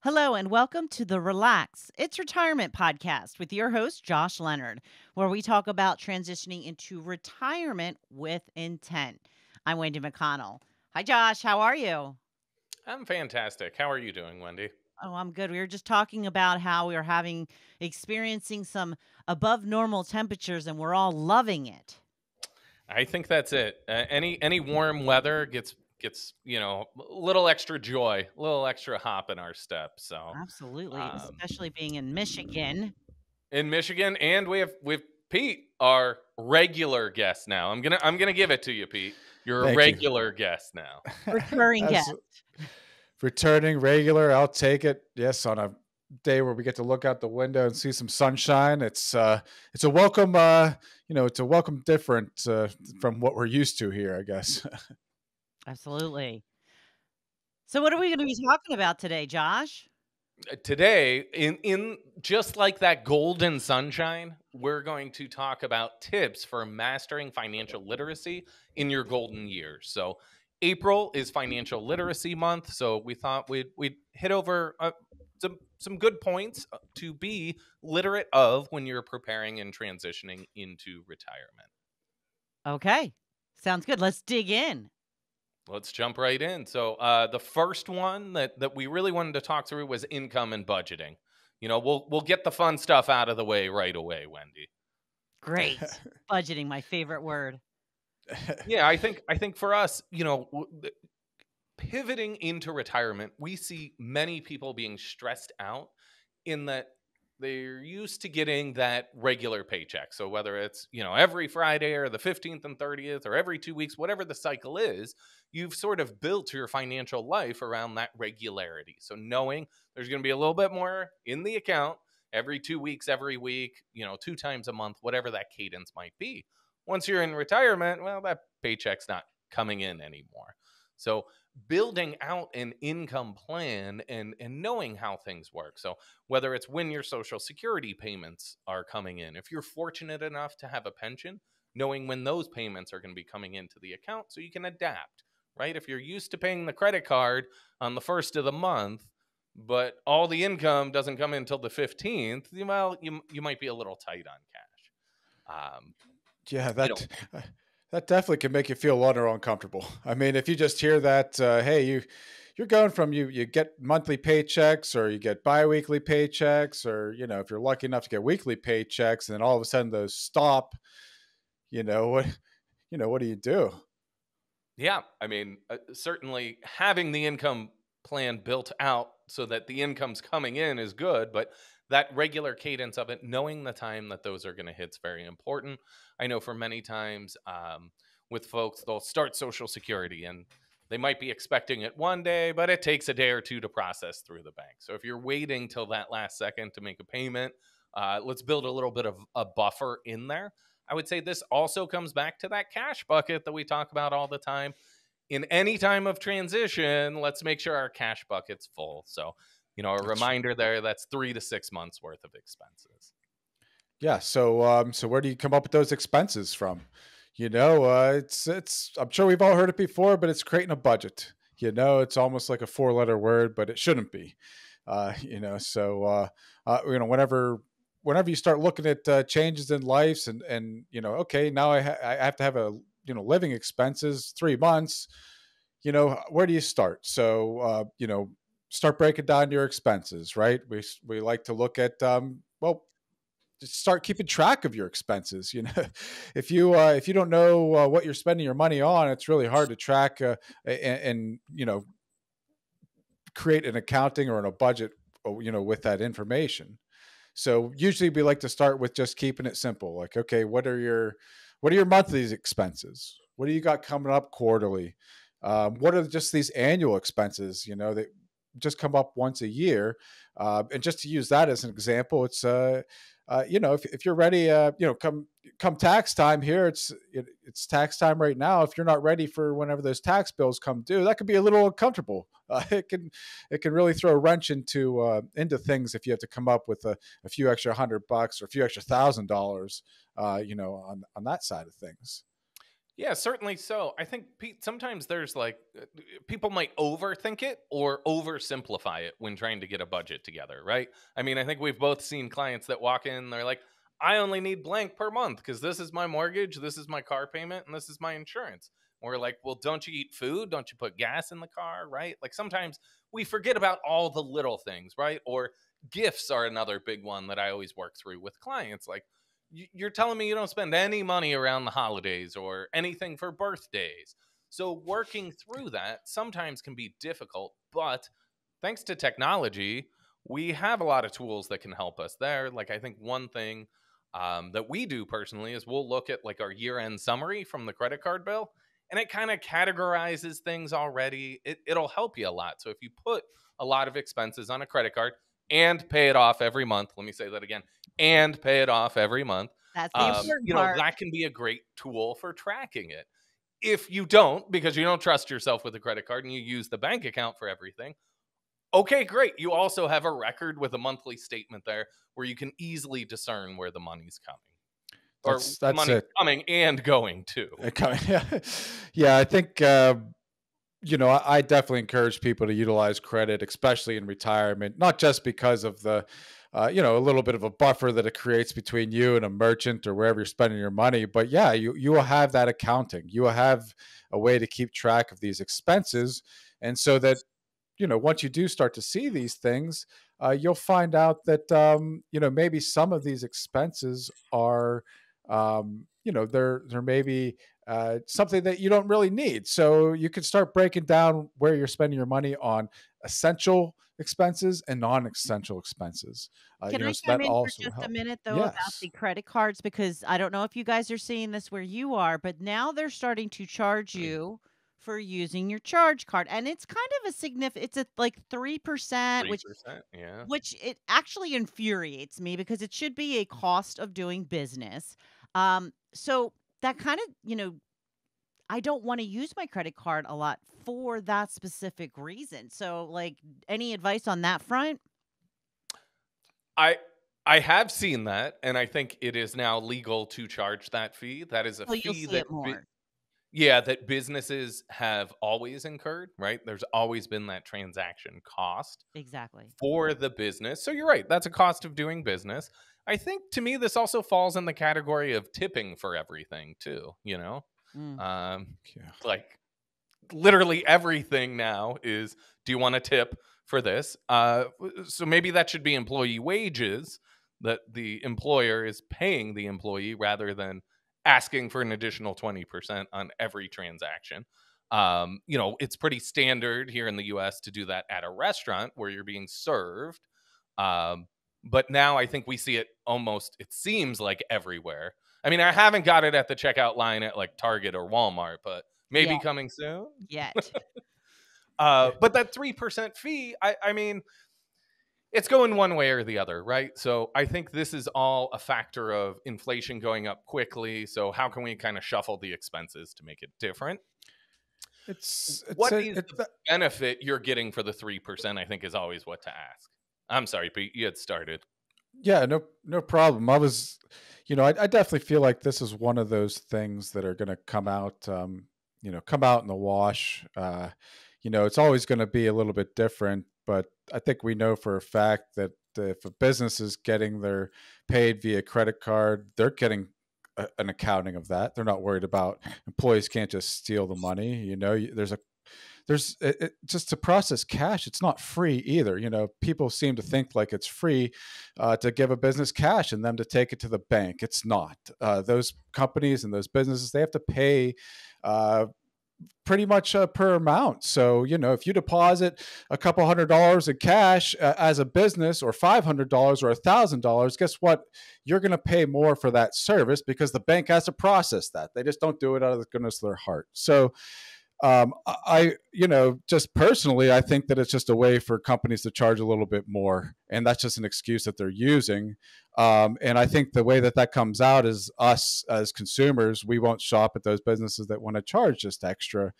Hello and welcome to the Relax It's Retirement podcast with your host, Josh Leonard, where we talk about transitioning into retirement with intent. I'm Wendy McConnell. Hi, Josh. How are you? I'm fantastic. How are you doing, Wendy? Oh, I'm good. We were just talking about how we are experiencing some above normal temperatures and we're all loving it. I think that's it. Any warm weather gets a little extra joy, a little extra hop in our step. So Absolutely, um, especially being in Michigan. in Michigan, and we have Pete, our regular guest now. I'm gonna give it to you, Pete. You're a Thank you. regular guest now. Recurring As guest. returning regular, I'll take it. Yes, on a day where we get to look out the window and see some sunshine, it's a welcome it's a welcome different from what we're used to here, I guess. Absolutely. So, what are we going to be talking about today, Josh? Today, in just like that golden sunshine, we're going to talk about tips for mastering financial literacy in your golden years. So April is financial literacy month, so we thought we'd hit over some good points to be literate of when you're preparing and transitioning into retirement. Okay. Sounds good. Let's dig in. Let's jump right in. So the first one that we really wanted to talk through was income and budgeting. We'll get the fun stuff out of the way right away, Wendy. Great. Budgeting, my favorite word. Yeah, I think for us, pivoting into retirement, we see many people being stressed out in that they're used to getting that regular paycheck. So whether it's, every Friday or the 15th and 30th or every 2 weeks, whatever the cycle is, you've sort of built your financial life around that regularity. So knowing there's going to be a little bit more in the account every 2 weeks, every week, 2 times a month, whatever that cadence might be. Once you're in retirement, well, that paycheck's not coming in anymore. So building out an income plan and knowing how things work. So whether it's when your social security payments are coming in, if you're fortunate enough to have a pension, knowing when those payments are going to be coming into the account so you can adapt, right? If you're used to paying the credit card on the first of the month, but all the income doesn't come in until the 15th, well, you might be a little tight on cash. Yeah, You know, that definitely can make you feel a lot more uncomfortable. I mean, if you just hear that, hey, you're going from you get monthly paychecks or you get biweekly paychecks, or if you're lucky enough to get weekly paychecks, and then all of a sudden those stop, you know what what do you do? Yeah, I mean, certainly having the income plan built out so that the income's coming in is good, but that regular cadence of it, knowing the time that those are going to hit is very important. I know for many times with folks, they'll start Social Security and they might be expecting it one day, but it takes a day or two to process through the bank. So if you're waiting till that last second to make a payment, let's build a little bit of a buffer in there. I would say this also comes back to that cash bucket that we talk about all the time. In any time of transition, let's make sure our cash bucket's full. So, a That's reminder there, that's 3 to 6 months worth of expenses. Yeah. So where do you come up with those expenses from? It's. I'm sure we've all heard it before, but it's creating a budget. It's almost like a four-letter word, but it shouldn't be. Whenever you start looking at changes in lives, and okay, now I have to have a living expenses 3 months. Where do you start? So start breaking down your expenses, right? We like to look at well, just start keeping track of your expenses. If you don't know what you're spending your money on, it's really hard to track and create an accounting or in a budget with that information. So usually we like to start with just keeping it simple, like, okay, what are your monthly expenses? What do you got coming up quarterly? What are just these annual expenses that just come up once a year? And just to use that as an example, it's if you're ready, come tax time here, it's tax time right now. If you're not ready for whenever those tax bills come due, that could be a little uncomfortable. It can really throw a wrench into things if you have to come up with a few extra $100 or a few extra $1,000, on that side of things. Yeah, certainly so. I think Pete, sometimes there's like people might overthink it or oversimplify it when trying to get a budget together, right? I mean, I think we've both seen clients that walk in, they're like, I only need blank per month because this is my mortgage, this is my car payment, and this is my insurance. And we're like, well, don't you eat food? Don't you put gas in the car, right? Like sometimes we forget about all the little things, right? Or gifts are another big one that I always work through with clients. Like, you're telling me you don't spend any money around the holidays or anything for birthdays. So working through that sometimes can be difficult, but thanks to technology, we have a lot of tools that can help us there. Like I think one thing that we do personally is we'll look at like our year-end summary from the credit card bill, and it kind of categorizes things already. It'll help you a lot. So if you put a lot of expenses on a credit card and pay it off every month, let me say that again, and pay it off every month, That's the important you know, part. that can be a great tool for tracking it. If you don't, because you don't trust yourself with a credit card and you use the bank account for everything, okay, great. You also have a record with a monthly statement there where you can easily discern where the money's coming. Or That's money's it. coming and going to. Yeah, I think you know, I definitely encourage people to utilize credit, especially in retirement, not just because of the, you know, a little bit of a buffer that it creates between you and a merchant or wherever you're spending your money. But yeah, you will have that accounting. You will have a way to keep track of these expenses. And so that, you know, once you do start to see these things, you'll find out that, you know, maybe some of these expenses are, you know, they're maybe something that you don't really need. So you can start breaking down where you're spending your money on essential expenses and non-essential expenses. Can You know, I so chime that in for also will just a help. minute, though, about Yes. the credit cards? Because I don't know if you guys are seeing this where you are, but now they're starting to charge you for using your charge card. And it's kind of a significant, it's at like 3%, 3%. Yeah. which it actually infuriates me because it should be a cost of doing business. So that kind of, I don't want to use my credit card a lot for that specific reason. So, like, any advice on that front? I I have seen that, and I think it is now legal to charge that fee. That is a So you'll fee see that it more. yeah, that businesses have always incurred, right? There's always been that transaction cost Exactly. for the business. So you're right, that's a cost of doing business. I think to me this also falls in the category of tipping for everything too, you know? Mm. Um Yeah. like literally everything now is, do you want a tip for this? So maybe that should be employee wages that the employer is paying the employee rather than asking for an additional 20% on every transaction. You know, it's pretty standard here in the US to do that at a restaurant where you're being served. Um, but now I think we see it almost, it seems like everywhere. I mean, I haven't got it at the checkout line at like Target or Walmart, but maybe Yeah, coming soon. yet. But that 3% fee, I mean, it's going one way or the other, right? So I think this is all a factor of inflation going up quickly. So how can we kind of shuffle the expenses to make it different? It's What a, is it, the benefit you're getting for the 3%? I think is always what to ask. I'm sorry, Pete, you had started. Yeah, no problem. I was, you know, I definitely feel like this is one of those things that are going to come out, you know, come out in the wash. You know, it's always going to be a little bit different, but I think we know for a fact that if a business is getting their paid via credit card, they're getting an accounting of that. They're not worried about employees can't just steal the money. You know, there's just to process cash, it's not free either. You know, people seem to think like it's free to give a business cash and them to take it to the bank. It's not. Those companies and those businesses, they have to pay uh, pretty much per amount. So, you know, if you deposit a couple $100 in cash as a business, or $500 or $1,000, guess what? You're going to pay more for that service because the bank has to process that. They just don't do it out of the goodness of their heart. So you know, just personally, I think that it's just a way for companies to charge a little bit more, and that's just an excuse that they're using. And I think the way that that comes out is us as consumers, we won't shop at those businesses that want to charge just extra,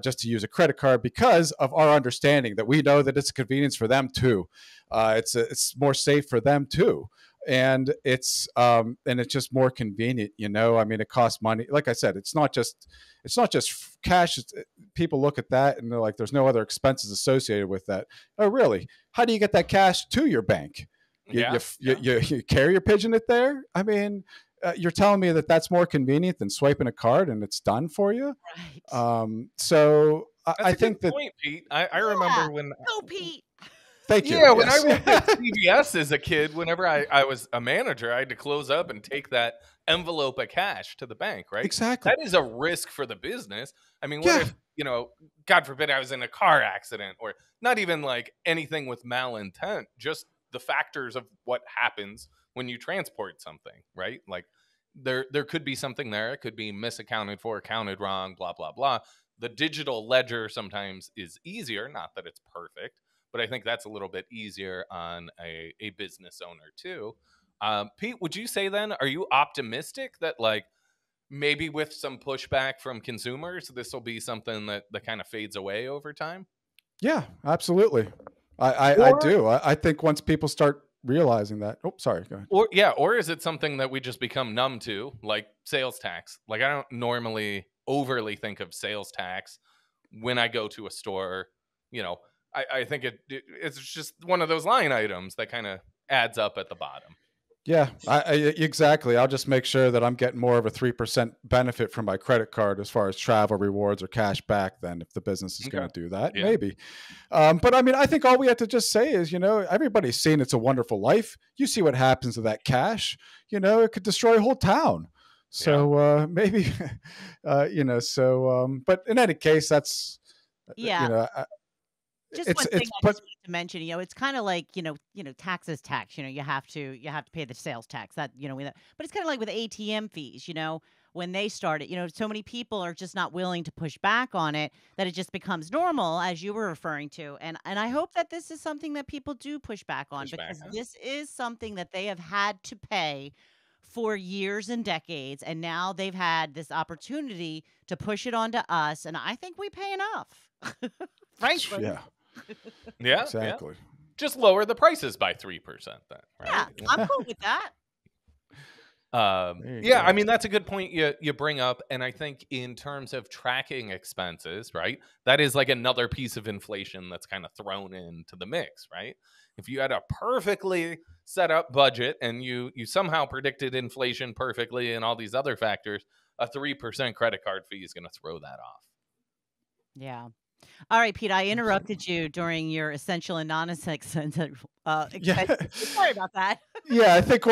just to use a credit card because of our understanding that we know that it's a convenience for them too. It's more safe for them too. and it's just more convenient. I mean, it costs money. Like I said, it's not just cash. People look at that and they're like, there's no other expenses associated with that. Oh, really? How do you get that cash to your bank? You Yeah, you you carrier pigeon it there. I mean, you're telling me that that's more convenient than swiping a card and it's done for you. Right. So that's I a good think that. point, Pete. I Yeah. remember when Go, Pete. Thank you. yeah, when I Yes. worked at CVS as a kid, whenever I was a manager, I had to close up and take that envelope of cash to the bank, right? Exactly. That is a risk for the business. I mean, what Yeah. if, God forbid I was in a car accident, or not even like anything with malintent, just the factors of what happens when you transport something, right? Like there could be something there. It could be misaccounted for, counted wrong, blah, blah, blah. The digital ledger sometimes is easier, not that it's perfect, but I think that's a little bit easier on a business owner too. Pete, would you say then, are you optimistic that like maybe with some pushback from consumers, this will be something that kind of fades away over time? Yeah, absolutely. I Or do. I think once people start realizing that. Oh, sorry. Go ahead. or is it something that we just become numb to, like sales tax? Like I don't normally overly think of sales tax when I go to a store. You know, I think it's just one of those line items that kind of adds up at the bottom. Yeah, exactly. I'll just make sure that I'm getting more of a 3% benefit from my credit card as far as travel rewards or cash back than if the business is going Okay. to do that. Yeah. Maybe. But I mean, I think all we have to just say is, everybody's seen It's a Wonderful Life. You see what happens to that cash. It could destroy a whole town. So maybe, but in any case, that's, Yeah. Just it's, one thing it's, I but just wanted to mention, it's kind of like, tax is tax, you have to pay the sales tax that, but it's kind of like with ATM fees, when they started, so many people are just not willing to push back on it that it just becomes normal, as you were referring to. And I hope that this is something that people do push back on, Push back because on. this is something that they have had to pay for years and decades, and now they've had this opportunity to push it onto us, and I think we pay enough. Frankly. yeah, Yeah, exactly. just lower the prices by 3% then, Yeah, right? I'm cool with that. There you Yeah, go. I mean that's a good point you bring up, and I think in terms of tracking expenses, right, that is like another piece of inflation that's kind of thrown into the mix, right? If you had a perfectly set up budget and you somehow predicted inflation perfectly and all these other factors, a 3% credit card fee is going to throw that off. Yeah. All right, Pete, I interrupted you during your essential and non-essential Yeah. expenses. Sorry about that. Yeah, I think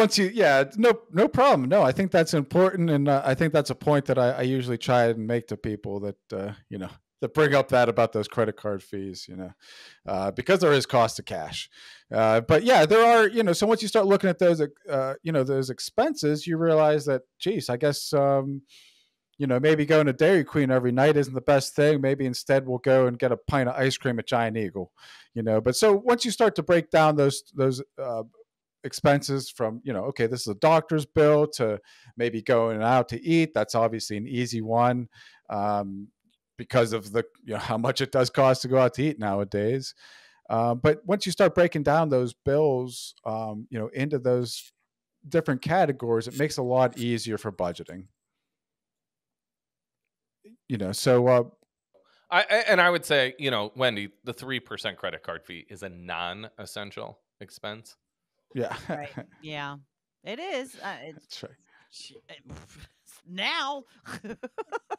no problem. No, I think that's important, and I think that's a point that I usually try and make to people that that bring up that about those credit card fees, because there is cost of cash. But yeah, there are, so once you start looking at those, those expenses, you realize that, geez, I guess, maybe going to Dairy Queen every night isn't the best thing. Maybe instead we'll go and get a pint of ice cream at Giant Eagle, But so once you start to break down those expenses from, okay, this is a doctor's bill to maybe going out to eat. That's obviously an easy one, because of the, how much it does cost to go out to eat nowadays. But once you start breaking down those bills, into those different categories, it makes it a lot easier for budgeting. So I would say, Wendy, the 3% credit card fee is a non-essential expense. yeah, Right. Yeah, it is. that's right. Now.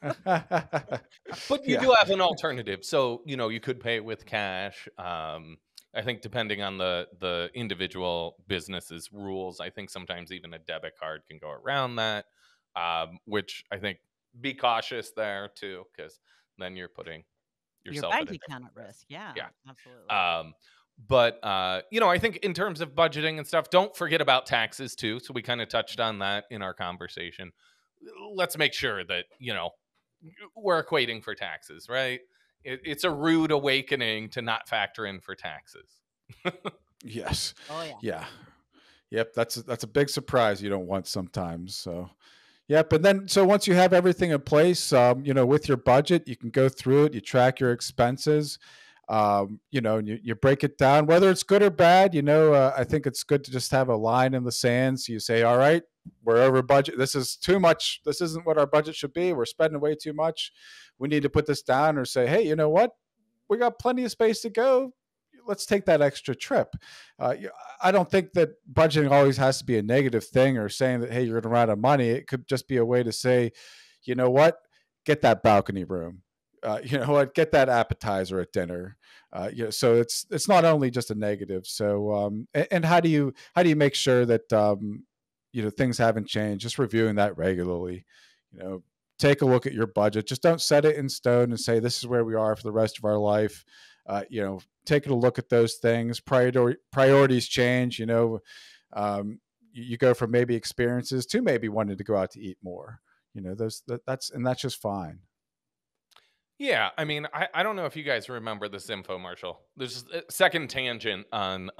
But you Yeah. do have an alternative. So, you could pay it with cash. I think depending on the individual business's rules, I think sometimes even a debit card can go around that, which I think be cautious there too, because then you're putting Your yourself bank at a account different at risk. Yeah, Yeah. absolutely. But I think in terms of budgeting and stuff, don't forget about taxes too. So we kind of touched on that in our conversation. Let's make sure that, we're equating for taxes, right? It's a rude awakening to not factor in for taxes. Yes. Oh yeah. Yeah. Yep. That's a big surprise you don't want sometimes. So, yep. And then, so once you have everything in place, with your budget, you can go through it, you track your expenses. And you break it down, whether it's good or bad. I think it's good to just have a line in the sand. So you say, all right, we're over budget. This is too much. This isn't what our budget should be. We're spending way too much. We need to put this down, or say, hey, you know what? We got plenty of space to go. Let's take that extra trip. I don't think that budgeting always has to be a negative thing, or saying that, hey, you're going to run out of money. It could just be a way to say, you know what? Get that balcony room. You know what? Get that appetizer at dinner. So it's not only just a negative. So and how do you make sure that things haven't changed? Just reviewing that regularly. Take a look at your budget. Just don't set it in stone and say this is where we are for the rest of our life. Taking a look at those things. Priorities change. You go from maybe experiences to maybe wanting to go out to eat more. That's just fine. Yeah, I mean, I don't know if you guys remember this infomercial. There's a second tangent on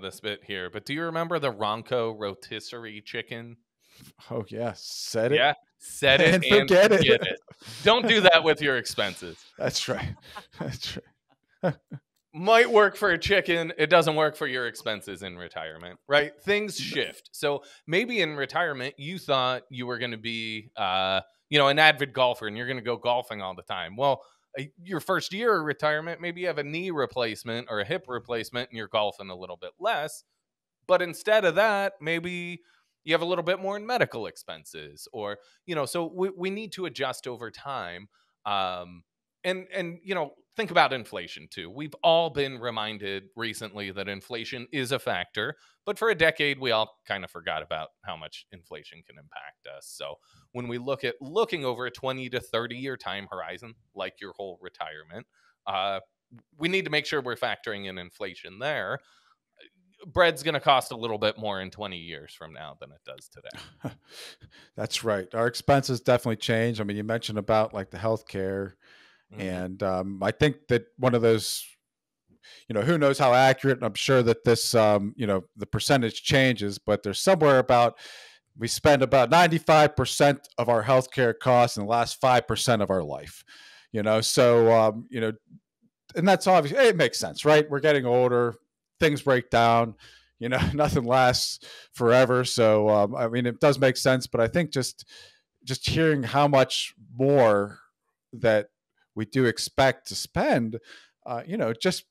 this bit here, but do you remember the Ronco rotisserie chicken? Oh yeah, set it. Yeah, set it and forget it. Don't do that with your expenses. That's right. That's right. Might work for a chicken. It doesn't work for your expenses in retirement, right? Things shift. So maybe in retirement, you thought you were going to be, an avid golfer and you're going to go golfing all the time. Well, your first year of retirement, maybe you have a knee replacement or a hip replacement and you're golfing a little bit less. But instead of that, maybe you have a little bit more in medical expenses, or, so we need to adjust over time. And think about inflation too. We've all been reminded recently that inflation is a factor, but for a decade, we all kind of forgot about how much inflation can impact us. So when we look at looking over a 20 to 30 year time horizon, like your whole retirement, we need to make sure we're factoring in inflation there. Bread's going to cost a little bit more in 20 years from now than it does today. That's right. Our expenses definitely change. I mean, you mentioned about like the healthcare. And I think that one of those, who knows how accurate, and I'm sure that this, the percentage changes, but there's somewhere about, we spend about 95% of our healthcare costs in the last 5% of our life, so, and that's obvious. It makes sense, right? We're getting older, things break down, nothing lasts forever. So, it does make sense, but I think just hearing how much more that we do expect to spend, just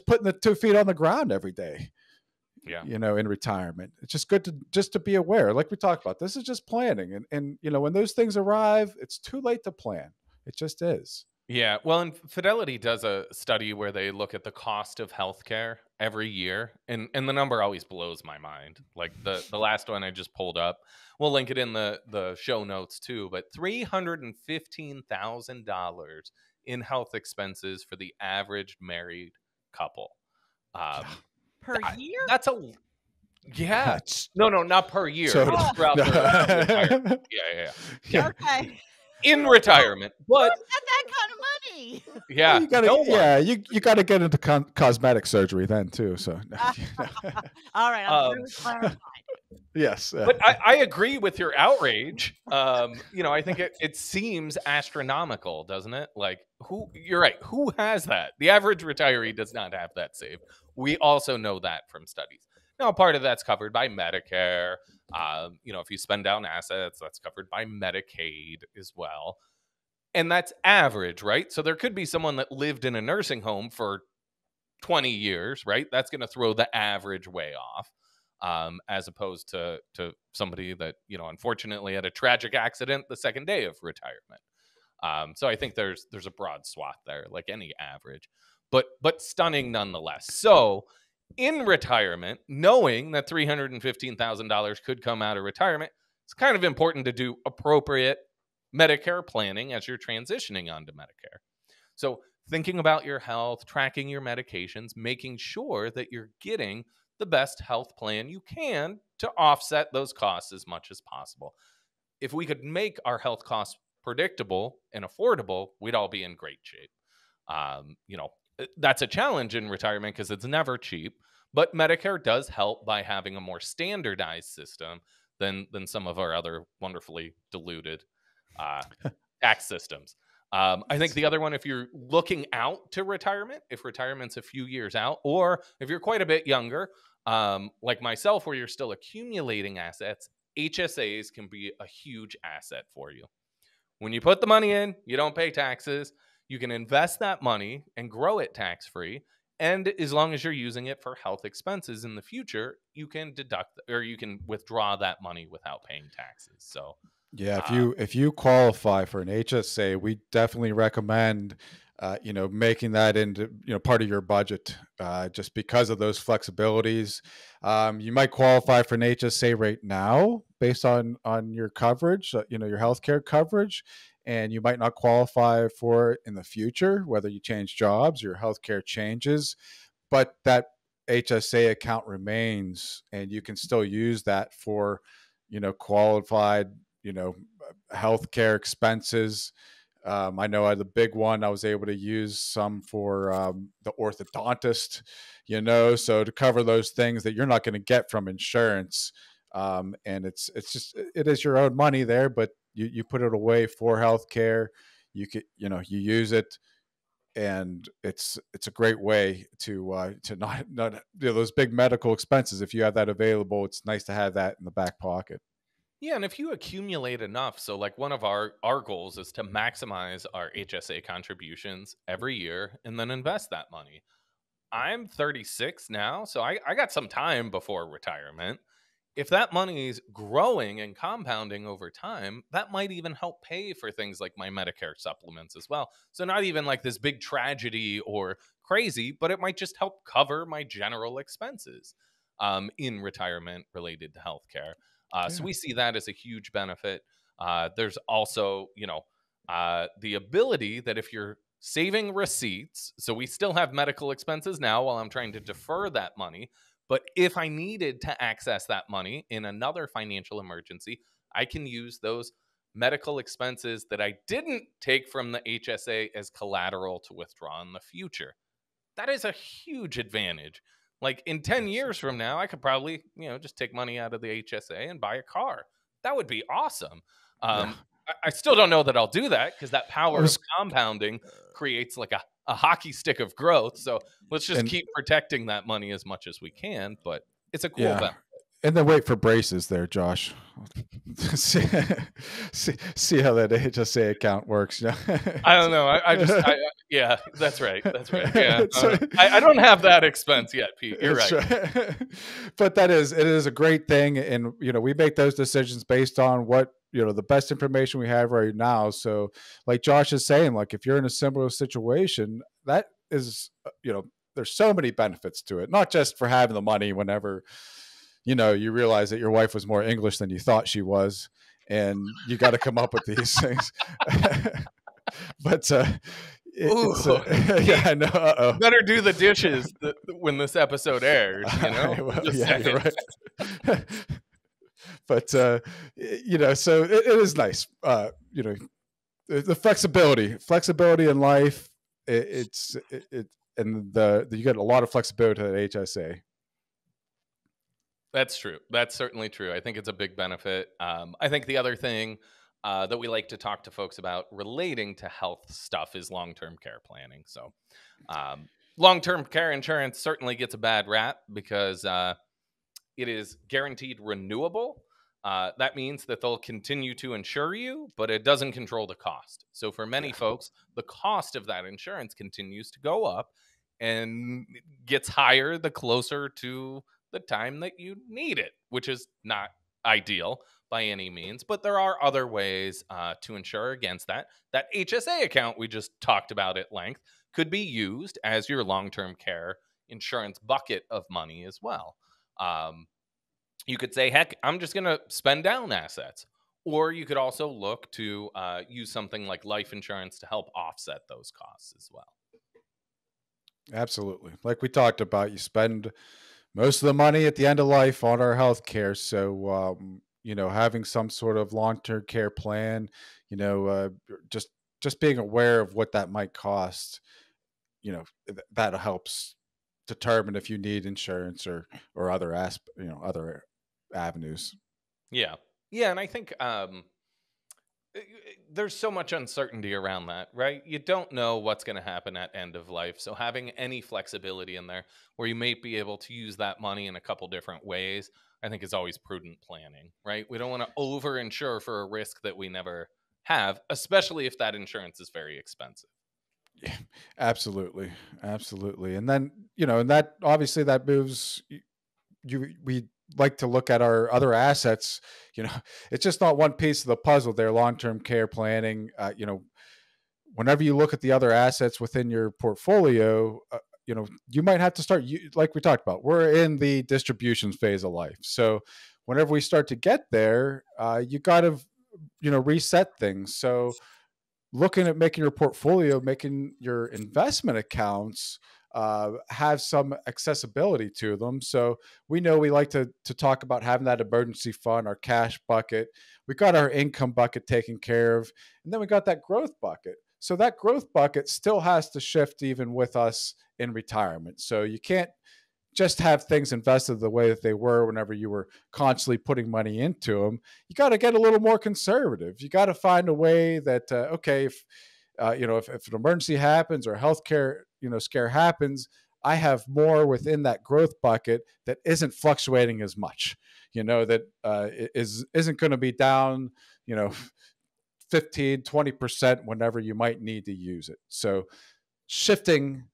putting the 2 feet on the ground every day. Yeah. In retirement, it's just good to be aware. Like we talked about, this is just planning, and when those things arrive, it's too late to plan. It just is. Yeah. Well, and Fidelity does a study where they look at the cost of healthcare every year, and the number always blows my mind. Like the last one I just pulled up, we'll link it in the show notes too, but $315,000 in health expenses for the average married couple. Per year? That's a... Yeah. No, not per year. So, throughout retirement. Yeah. Okay. In retirement, but who's got that kind of money? Yeah, you gotta get into cosmetic surgery then too. So, all right, I'm really clarified. Yes, but I agree with your outrage. I think it seems astronomical, doesn't it? Like, you're right. Who has that? The average retiree does not have that saved. We also know that from studies. Now, part of that's covered by Medicare. If you spend down assets, that's covered by Medicaid as well. And that's average, right? So there could be someone that lived in a nursing home for 20 years, right? That's going to throw the average way off, as opposed to somebody that, unfortunately had a tragic accident the second day of retirement. So I think there's a broad swath there, like any average, but stunning nonetheless. So in retirement, knowing that $315,000 could come out of retirement, it's kind of important to do appropriate Medicare planning as you're transitioning onto Medicare. So thinking about your health, tracking your medications, making sure that you're getting the best health plan you can to offset those costs as much as possible. If we could make our health costs predictable and affordable, we'd all be in great shape. That's a challenge in retirement because it's never cheap, but Medicare does help by having a more standardized system than some of our other wonderfully diluted tax systems. I think the other one, if you're looking out to retirement, if retirement's a few years out, or if you're quite a bit younger, like myself, where you're still accumulating assets, HSAs can be a huge asset for you. When you put the money in, you don't pay taxes. You can invest that money and grow it tax free. And as long as you're using it for health expenses in the future, you can deduct or you can withdraw that money without paying taxes. So, Yeah, uh, if you qualify for an HSA, we definitely recommend making that into part of your budget, just because of those flexibilities. You might qualify for an HSA right now based on your coverage, your healthcare coverage, and you might not qualify for it in the future, whether you change jobs, your healthcare changes, but that HSA account remains, and you can still use that for qualified healthcare expenses. I know I had the big one. I was able to use some for the orthodontist, so to cover those things that you're not going to get from insurance. And it is your own money there, but you put it away for healthcare. You use it, and it's a great way to not those big medical expenses. If you have that available, it's nice to have that in the back pocket. yeah, and if you accumulate enough, so like one of our goals is to maximize our HSA contributions every year and then invest that money. I'm 36 now, so I got some time before retirement. If that money is growing and compounding over time, that might even help pay for things like my Medicare supplements as well. So, not even like this big tragedy or crazy, but it might just help cover my general expenses in retirement related to healthcare. So, Yeah. we see that as a huge benefit. There's also, the ability that if you're saving receipts, so we still have medical expenses now while I'm trying to defer that money. But if I needed to access that money in another financial emergency, I can use those medical expenses that I didn't take from the HSA as collateral to withdraw in the future. That is a huge advantage. Like in 10 years from now, I could probably, just take money out of the HSA and buy a car. That would be awesome. Yeah. I still don't know that I'll do that because that I power of was compounding creates like a hockey stick of growth. So let's just and keep protecting that money as much as we can. But it's a cool Yeah. benefit. And then wait for braces there, Josh. see, see how that HSA account works. I don't know. Yeah, that's right. That's right. Yeah. So- I don't have that expense yet, Pete. You're That's right. right. But it is a great thing. And, we make those decisions based on what, the best information we have right now. So like Josh is saying, like if you're in a similar situation, that is, there's so many benefits to it, not just for having the money whenever, you realize that your wife was more English than you thought she was, and you got to come up with these things. But it's Ooh, yeah, I know. better do the dishes when this episode airs. Well, Just yeah, you're saying. right. But so it is nice. The flexibility in life. And you get a lot of flexibility to the HSA. That's true. That's certainly true. I think it's a big benefit. I think the other thing that we like to talk to folks about relating to health stuff is long-term care planning. So, long-term care insurance certainly gets a bad rap because it is guaranteed renewable. That means that they'll continue to insure you, but it doesn't control the cost. So for many folks, the cost of that insurance continues to go up and gets higher the closer to the time that you need it, which is not ideal by any means. But there are other ways to insure against that. That HSA account we just talked about at length could be used as your long-term care insurance bucket of money as well. You could say, heck, I'm just going to spend down assets. Or you could also look to use something like life insurance to help offset those costs as well. Absolutely. Like we talked about, you spend most of the money at the end of life on our health care. So, having some sort of long-term care plan, just being aware of what that might cost, that helps determine if you need insurance or other other avenues. Yeah. Yeah. And I think there's so much uncertainty around that, right? You don't know what's going to happen at end of life. So having any flexibility in there where you may be able to use that money in a couple different ways, I think is always prudent planning, right? We don't want to over insure for a risk that we never have, especially if that insurance is very expensive. Yeah, absolutely. Absolutely. And then, and that obviously that moves we like to look at our other assets. It's just not one piece of the puzzle there. Long-term care planning, whenever you look at the other assets within your portfolio, you might have to start, like we talked about, we're in the distributions phase of life. So whenever we start to get there, you got to, reset things. So looking at making your portfolio, making your investment accounts have some accessibility to them. So we know we like to talk about having that emergency fund, our cash bucket. We got our income bucket taken care of, and then we got that growth bucket. So that growth bucket still has to shift even with us in retirement. So you can't just have things invested the way that they were whenever you were constantly putting money into them. You got to get a little more conservative. You got to find a way that, okay, if an emergency happens or a healthcare, scare happens, I have more within that growth bucket that isn't fluctuating as much, that isn't going to be down, 15, 20% whenever you might need to use it. So shifting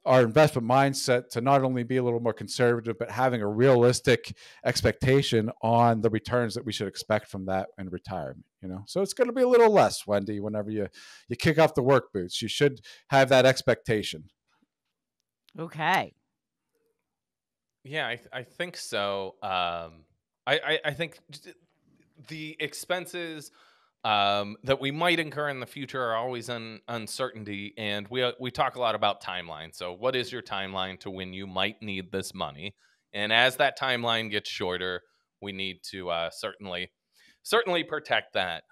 our investment mindset to not only be a little more conservative, but having a realistic expectation on the returns that we should expect from that in retirement. So it's going to be a little less, Wendy, whenever you kick off the work boots. You should have that expectation. Okay. Yeah, I think so. I think the expenses that we might incur in the future are always uncertainty, and we talk a lot about timeline. So, what is your timeline to when you might need this money? And as that timeline gets shorter, we need to certainly protect that.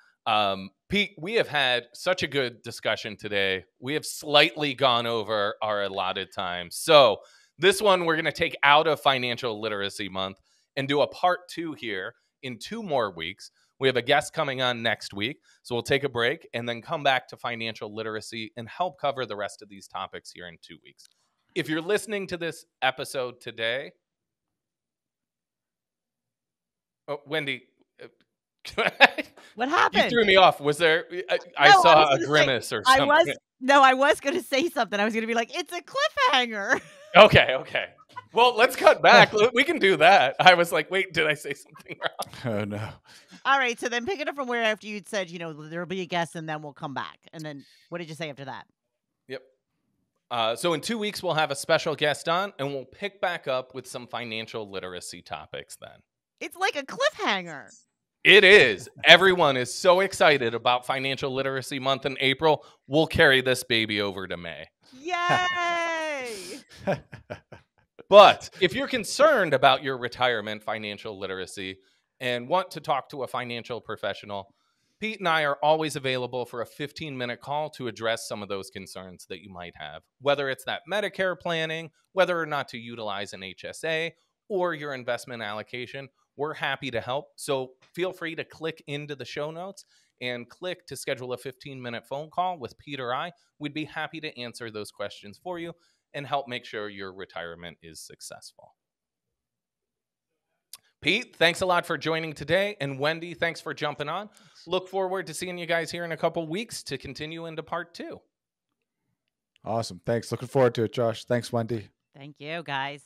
Pete, we have had such a good discussion today. We have slightly gone over our allotted time, so this one we're going to take out of Financial Literacy Month and do a part 2 here in 2 more weeks. We have a guest coming on next week, so we'll take a break and then come back to financial literacy and help cover the rest of these topics here in 2 weeks. If you're listening to this episode today, Wendy, what happened? You threw me off. Was there? I saw a grimace or something. I was going to say something. I was going to be like, it's a cliffhanger. Okay. Well, let's cut back. We can do that. I was like, wait, did I say something wrong? Oh, no. All right. So then pick it up from where after you'd said, there'll be a guest and then we'll come back. And then what did you say after that? Yep. So in 2 weeks, we'll have a special guest on and we'll pick back up with some financial literacy topics then. It's like a cliffhanger. It is. Everyone is so excited about Financial Literacy Month in April. We'll carry this baby over to May. Yay! But if you're concerned about your retirement financial literacy and want to talk to a financial professional, Pete and I are always available for a 15-minute call to address some of those concerns that you might have, whether it's that Medicare planning, whether or not to utilize an HSA, or your investment allocation. We're happy to help. So feel free to click into the show notes and click to schedule a 15-minute phone call with Pete or I. We'd be happy to answer those questions for you and help make sure your retirement is successful. Pete, thanks a lot for joining today. And Wendy, thanks for jumping on. Look forward to seeing you guys here in a couple weeks to continue into part 2. Awesome. Thanks. Looking forward to it, Josh. Thanks, Wendy. Thank you, guys.